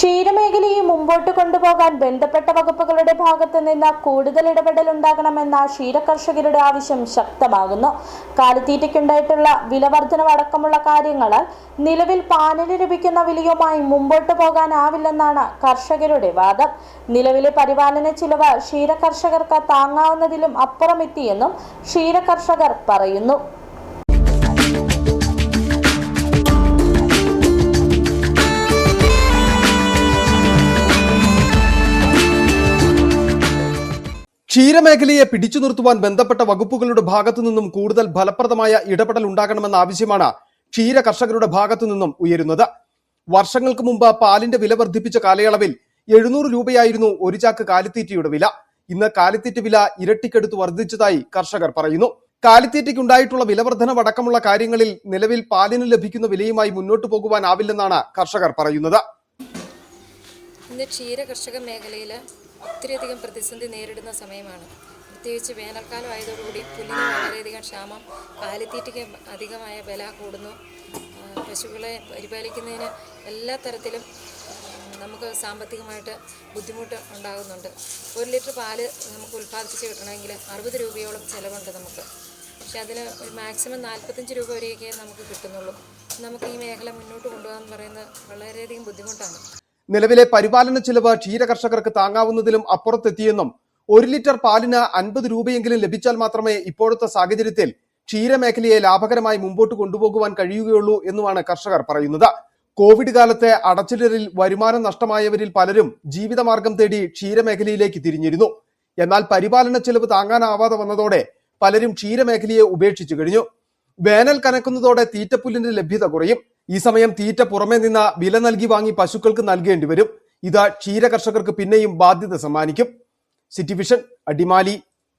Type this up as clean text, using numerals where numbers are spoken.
ക്ഷീരമേഖലയെ മുമ്പോട്ട് കൊണ്ടുപോകാൻ ബന്ധപ്പെട്ട വകുപ്പുകളുടെ ഭാഗത്തു നിന്ന് കൂടുതൽ ഇടപെടൽ ഉണ്ടാകണമെന്ന ക്ഷീരകർഷകരുടെ ആവശ്യം ശക്തമാകുന്നു. കാലിത്തീറ്റയ്ക്കുണ്ടായിട്ടുള്ള വിലവർധനവ് അടക്കമുള്ള കാര്യങ്ങളാൽ നിലവിൽ പാലിന് ലഭിക്കുന്ന വിലയുമായി മുമ്പോട്ട് പോകാനാവില്ലെന്നാണ് കർഷകരുടെ വാദം. നിലവിലെ പരിപാലന ചിലവ് ക്ഷീരകർഷകർക്ക് താങ്ങാവുന്നതിലും അപ്പുറമെത്തിയെന്നും ക്ഷീരകർഷകർ പറയുന്നു. ക്ഷീരമേഖലയെ പിടിച്ചു നിർത്തുവാൻ ബന്ധപ്പെട്ട വകുപ്പുകളുടെ ഭാഗത്തു നിന്നും കൂടുതൽ ഫലപ്രദമായ ഇടപെടൽ ഉണ്ടാകണമെന്ന ആവശ്യമാണ് ക്ഷീര കർഷകരുടെ ഭാഗത്തു നിന്നും ഉയരുന്നത്. വർഷങ്ങൾക്ക് മുമ്പ് പാലിന്റെ വില വർദ്ധിപ്പിച്ച കാലയളവിൽ 700 രൂപയായിരുന്നു ഒരു ചാക്ക് കാലിത്തീറ്റയുടെ വില. ഇന്ന് കാലിത്തീറ്റ വില ഇരട്ടിക്കടുത്ത് വർദ്ധിച്ചതായി കർഷകർ പറയുന്നു. കാലിത്തീറ്റയ്ക്കുണ്ടായിട്ടുള്ള വിലവർധനവടക്കമുള്ള കാര്യങ്ങളിൽ നിലവിൽ പാലിന് ലഭിക്കുന്ന വിലയുമായി മുന്നോട്ട് പോകുവാനാവില്ലെന്നാണ് കർഷകർ പറയുന്നത്. ഇന്ന് ക്ഷീര കർഷക മേഖലയിൽ ഒത്തിരിയധികം പ്രതിസന്ധി നേരിടുന്ന സമയമാണ്. പ്രത്യേകിച്ച് വേനൽക്കാലം ആയതോടുകൂടി പുല്ലിന് വളരെയധികം ക്ഷാമം, കാലിത്തീറ്റയ്ക്ക് അധികമായ വില കൂടുന്നു. പശുക്കളെ പരിപാലിക്കുന്നതിന് എല്ലാ തരത്തിലും നമുക്ക് സാമ്പത്തികമായിട്ട് ബുദ്ധിമുട്ട് ഉണ്ടാകുന്നുണ്ട്. 1 ലിറ്റർ പാല് നമുക്ക് ഉൽപ്പാദിപ്പിച്ച് കിട്ടണമെങ്കിൽ 60 രൂപയോളം ചിലവുണ്ട് നമുക്ക്. പക്ഷെ അതിന് ഒരു മാക്സിമം 45 രൂപ വരെയൊക്കെ നമുക്ക് കിട്ടുന്നുള്ളൂ. നമുക്ക് ഈ മേഖല മുന്നോട്ട് കൊണ്ടുപോകാൻ പറയുന്നത് വളരെയധികം ബുദ്ധിമുട്ടാണ്. നിലവിലെ പരിപാലന ചിലവ് ക്ഷീരകർഷകർക്ക് താങ്ങാവുന്നതിലും അപ്പുറത്തെത്തിയെന്നും 1 ലിറ്റർ പാലിന് 50 രൂപയെങ്കിലും ലഭിച്ചാൽ മാത്രമേ ഇപ്പോഴത്തെ സാഹചര്യത്തിൽ ക്ഷീരമേഖലയെ ലാഭകരമായി മുമ്പോട്ട് കൊണ്ടുപോകുവാൻ കഴിയുകയുള്ളൂ എന്നുമാണ് കർഷകർ പറയുന്നത്. കോവിഡ് കാലത്തെ അടച്ചിടലിൽ വരുമാനം നഷ്ടമായവരിൽ പലരും ജീവിതമാർഗം തേടി ക്ഷീരമേഖലയിലേക്ക് തിരിഞ്ഞിരുന്നു. എന്നാൽ പരിപാലന ചിലവ് താങ്ങാനാവാതെ വന്നതോടെ പലരും ക്ഷീരമേഖലയെ ഉപേക്ഷിച്ചു കഴിഞ്ഞു. വേനൽ കനക്കുന്നതോടെ തീറ്റപ്പുല്ലിന്റെ ലഭ്യത കുറയും. ഈ സമയം തീറ്റ പുറമെ നിന്ന് വില നൽകി വാങ്ങി പശുക്കൾക്ക് നൽകേണ്ടി വരും. ഇത് ക്ഷീര കർഷകർക്ക് പിന്നെയും ബാധ്യത സമ്മാനിക്കും. City vision, Adimali.